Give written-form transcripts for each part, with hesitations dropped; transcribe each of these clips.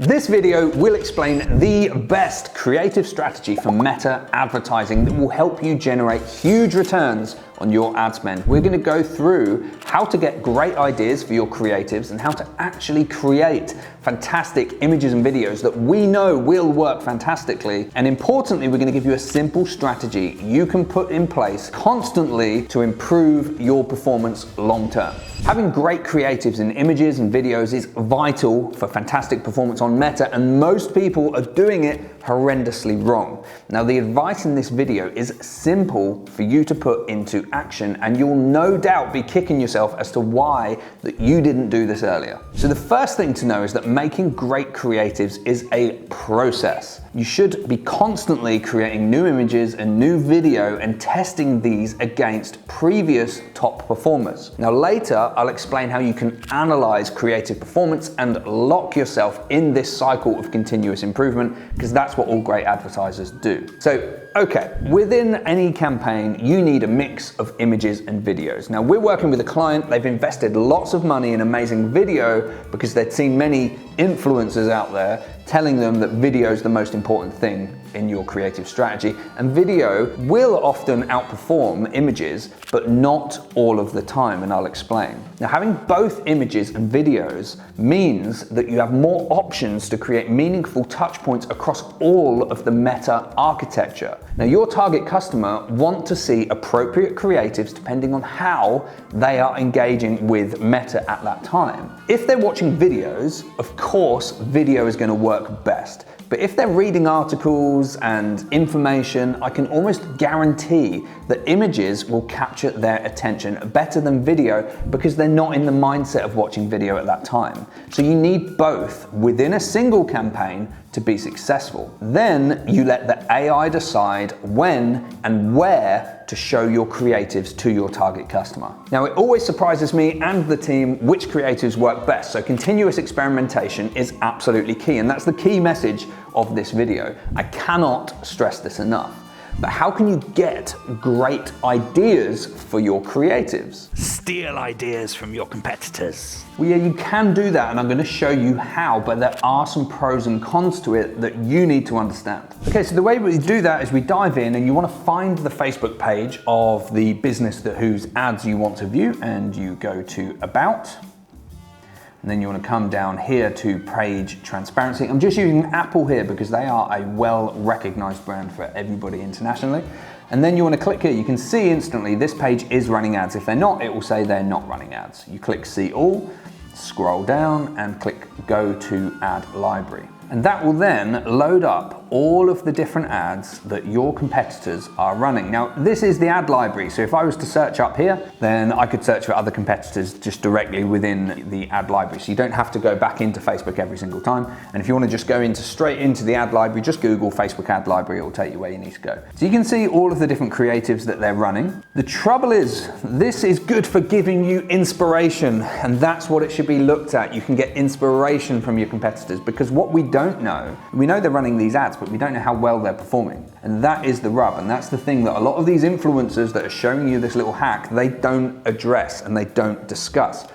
This video will explain the best creative strategy for meta advertising that will help you generate huge returns on your ad spend. We're going to go through how to get great ideas for your creatives and how to actually create fantastic images and videos that we know will work fantastically. And importantly, we're going to give you a simple strategy you can put in place constantly to improve your performance long term. Having great creatives in images and videos is vital for fantastic performance on Meta, and most people are doing it horrendously wrong. Now, the advice in this video is simple for you to put into action, and you'll no doubt be kicking yourself as to why that you didn't do this earlier. So the first thing to know is that making great creatives is a process. You should be constantly creating new images and new video and testing these against previous top performers. Now later, I'll explain how you can analyze creative performance and lock yourself in this cycle of continuous improvement, because that's what all great advertisers do. So, okay, within any campaign, you need a mix of images and videos. Now, we're working with a client, they've invested lots of money in amazing video because they'd seen many influencers out there telling them that video is the most important thing in your creative strategy, and video will often outperform images, but not all of the time, and I'll explain. Now, having both images and videos means that you have more options to create meaningful touch points across all of the Meta architecture. Now, your target customer want to see appropriate creatives depending on how they are engaging with Meta at that time. If they're watching videos, of course, video is going to work best. But if they're reading articles and information, I can almost guarantee that images will capture their attention better than video because they're not in the mindset of watching video at that time. So you need both within a single campaign to be successful. Then you let the AI decide when and where to show your creatives to your target customer. Now, it always surprises me and the team which creatives work best, so continuous experimentation is absolutely key, and that's the key message of this video. I cannot stress this enough. But how can you get great ideas for your creatives? Steal ideas from your competitors. Well, yeah, you can do that, and I'm going to show you how, but there are some pros and cons to it that you need to understand. Okay, so the way we do that is we dive in, and you want to find the Facebook page of the business whose ads you want to view, and you go to About. And then you want to come down here to page transparency. I'm just using Apple here because they are a well-recognized brand for everybody internationally. And then you want to click here. You can see instantly this page is running ads. If they're not, it will say they're not running ads. You click See All, scroll down and click Go to Ad Library. And that will then load up all of the different ads that your competitors are running. Now, this is the ad library, so if I was to search up here, then I could search for other competitors just directly within the ad library. So you don't have to go back into Facebook every single time. And if you want to just go straight into the ad library, just Google Facebook ad library, it will take you where you need to go. So you can see all of the different creatives that they're running. The trouble is, this is good for giving you inspiration, and that's what it should be looked at. You can get inspiration from your competitors, because what we don't know, we know they're running these ads, but we don't know how well they're performing. And that is the rub, and that's the thing that a lot of these influencers that are showing you this little hack, they don't address and they don't discuss.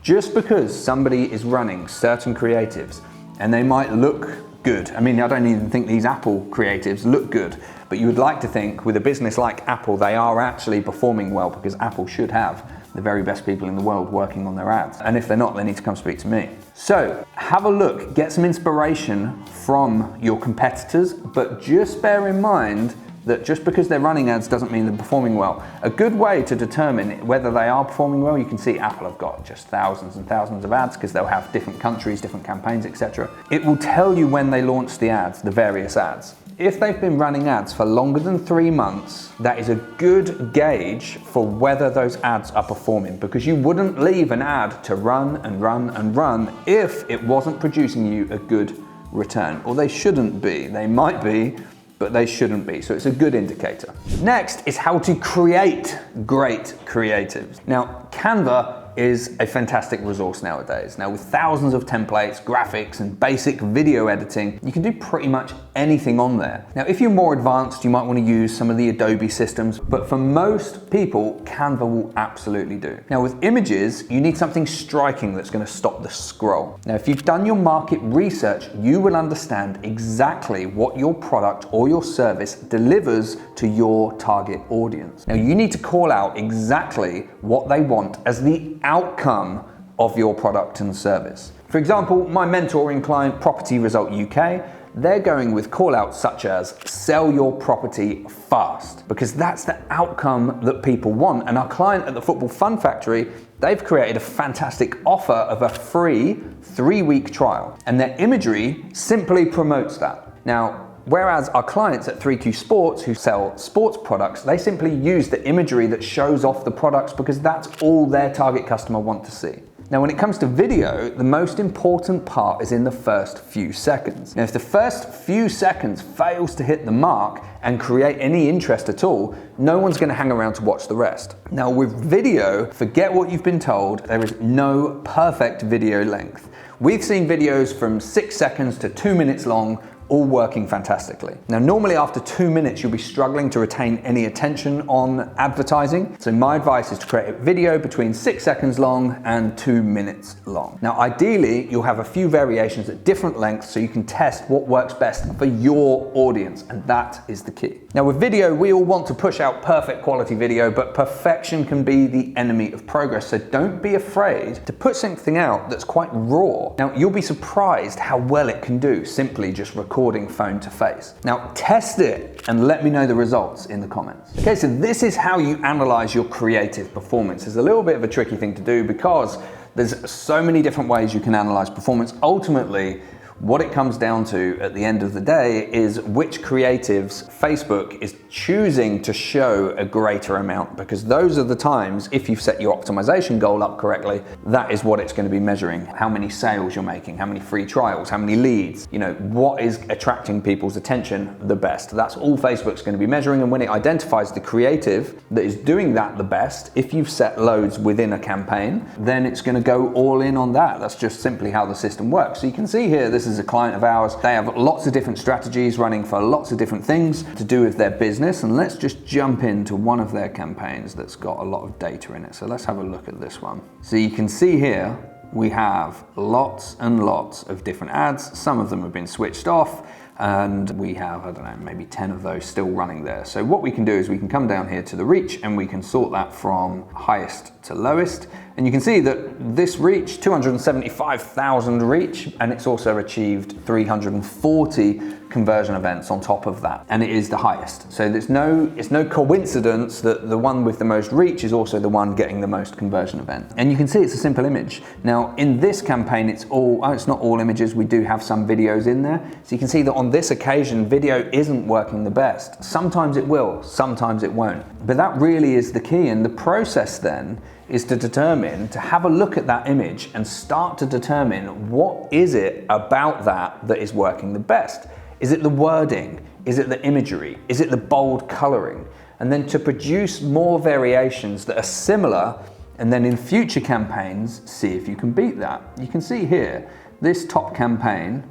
Just because somebody is running certain creatives and they might look good, I mean, I don't even think these Apple creatives look good, but you would like to think with a business like Apple, they are actually performing well, because Apple should have the very best people in the world working on their ads. And if they're not, they need to come speak to me. So have a look, get some inspiration from your competitors, but just bear in mind that just because they're running ads doesn't mean they're performing well. A good way to determine whether they are performing well, you can see Apple have got just thousands and thousands of ads because they'll have different countries, different campaigns, etc. It will tell you when they launch the ads, the various ads. If they've been running ads for longer than 3 months, that is a good gauge for whether those ads are performing, because you wouldn't leave an ad to run and run and run if it wasn't producing you a good return. Or they shouldn't be. They might be, but they shouldn't be. So it's a good indicator. Next is how to create great creatives. Now, Canva is a fantastic resource nowadays. Now, with thousands of templates, graphics, and basic video editing, you can do pretty much anything on there. Now, if you're more advanced, you might want to use some of the Adobe systems, but for most people, Canva will absolutely do. Now, with images, you need something striking that's going to stop the scroll. Now, if you've done your market research, you will understand exactly what your product or your service delivers to your target audience. Now, you need to call out exactly what they want as the outcome of your product and service. For example, my mentoring client, Property Result UK, they're going with callouts such as sell your property fast, because that's the outcome that people want. And our client at the Football Fun Factory, they've created a fantastic offer of a free 3-week trial, and their imagery simply promotes that. Now, whereas our clients at 3Q Sports who sell sports products, they simply use the imagery that shows off the products because that's all their target customer want to see. Now, when it comes to video, the most important part is in the first few seconds. Now, if the first few seconds fails to hit the mark and create any interest at all, no one's going to hang around to watch the rest. Now, with video, forget what you've been told. There is no perfect video length. We've seen videos from 6 seconds to 2 minutes long, all working fantastically. Now, normally after 2 minutes, you'll be struggling to retain any attention on advertising. So my advice is to create a video between 6 seconds long and 2 minutes long. Now, ideally, you'll have a few variations at different lengths so you can test what works best for your audience, and that is the key. Now, with video, we all want to push out perfect quality video, but perfection can be the enemy of progress. So don't be afraid to put something out that's quite raw. Now, you'll be surprised how well it can do, simply just recording phone to face. Now, test it and let me know the results in the comments. Okay, so this is how you analyze your creative performance. It's a little bit of a tricky thing to do because there's so many different ways you can analyze performance. Ultimately, what it comes down to at the end of the day is which creatives Facebook is choosing to show a greater amount, because those are the times, if you've set your optimization goal up correctly, that is what it's going to be measuring. How many sales you're making, how many free trials, how many leads, what is attracting people's attention the best. That's all Facebook's going to be measuring, and when it identifies the creative that is doing that the best, if you've set loads within a campaign, then it's going to go all in on that. That's just simply how the system works. So you can see here, this is a client of ours. They have lots of different strategies running for lots of different things to do with their business, and let's just jump into one of their campaigns that's got a lot of data in it. So let's have a look at this one. So you can see here we have lots and lots of different ads. Some of them have been switched off, and we have, I don't know, maybe 10 of those still running there. So what we can do is we can come down here to the reach and we can sort that from highest to lowest. And you can see that this reach, 275,000 reach, and it's also achieved 340 conversion events on top of that. And it is the highest. So it's no coincidence that the one with the most reach is also the one getting the most conversion events. And you can see it's a simple image. Now, in this campaign, it's not all images. We do have some videos in there. So you can see that on this occasion, video isn't working the best. Sometimes it will, sometimes it won't. But that really is the key. And the process then is to have a look at that image and start to determine what is it about that is working the best. Is it the wording? Is it the imagery? Is it the bold coloring? And then to produce more variations that are similar, and then in future campaigns, see if you can beat that. You can see here, this top campaign,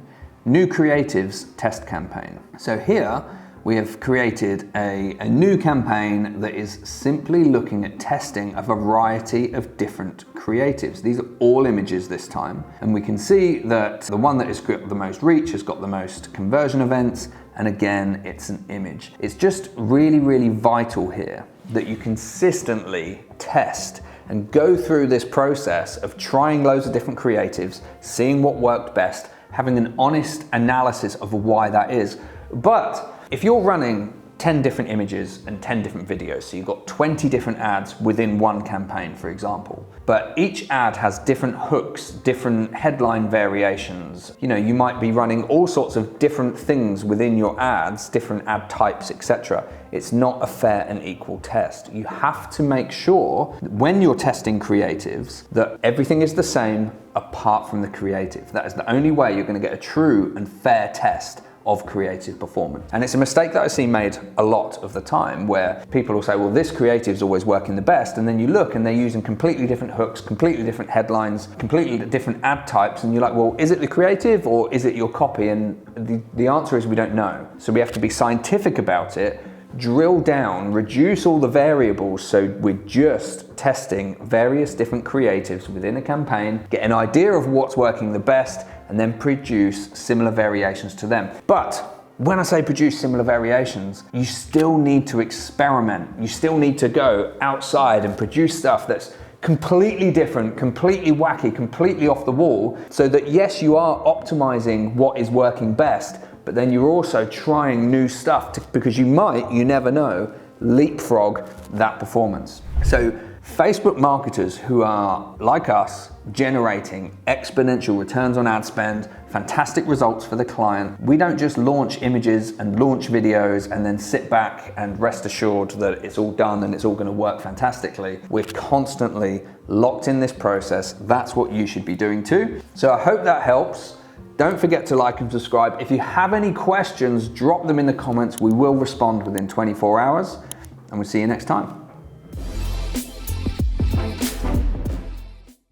new creatives test campaign. So here, we have created a new campaign that is simply looking at testing a variety of different creatives. These are all images this time. And we can see that the one that has got the most reach has got the most conversion events. And again, it's an image. It's just really, really vital here that you consistently test and go through this process of trying loads of different creatives, seeing what worked best, having an honest analysis of why that is. But if you're running 10 different images and 10 different videos, so you've got 20 different ads within one campaign, for example, but each ad has different hooks, different headline variations. You might be running all sorts of different things within your ads, different ad types, etc. It's not a fair and equal test. You have to make sure that when you're testing creatives that everything is the same apart from the creative. That is the only way you're going to get a true and fair test of creative performance. And it's a mistake that I see made a lot of the time, where people will say, well, this creative's always working the best, and then you look and they're using completely different hooks, completely different headlines, completely different ad types, and you're like, well, is it the creative or is it your copy? And the answer is we don't know. So we have to be scientific about it, drill down, reduce all the variables, so we're just testing various different creatives within a campaign, get an idea of what's working the best, and then produce similar variations to them. But when I say produce similar variations, you still need to experiment. You still need to go outside and produce stuff that's completely different, completely wacky, completely off the wall, so that yes, you are optimizing what is working best, but then you're also trying new stuff because you might, you never know, leapfrog that performance. So Facebook marketers who are, like us, generating exponential returns on ad spend, fantastic results for the client. We don't just launch images and launch videos and then sit back and rest assured that it's all done and it's all going to work fantastically. We're constantly locked in this process. That's what you should be doing too. So I hope that helps. Don't forget to like and subscribe. If you have any questions, drop them in the comments. We will respond within 24 hours, and we'll see you next time.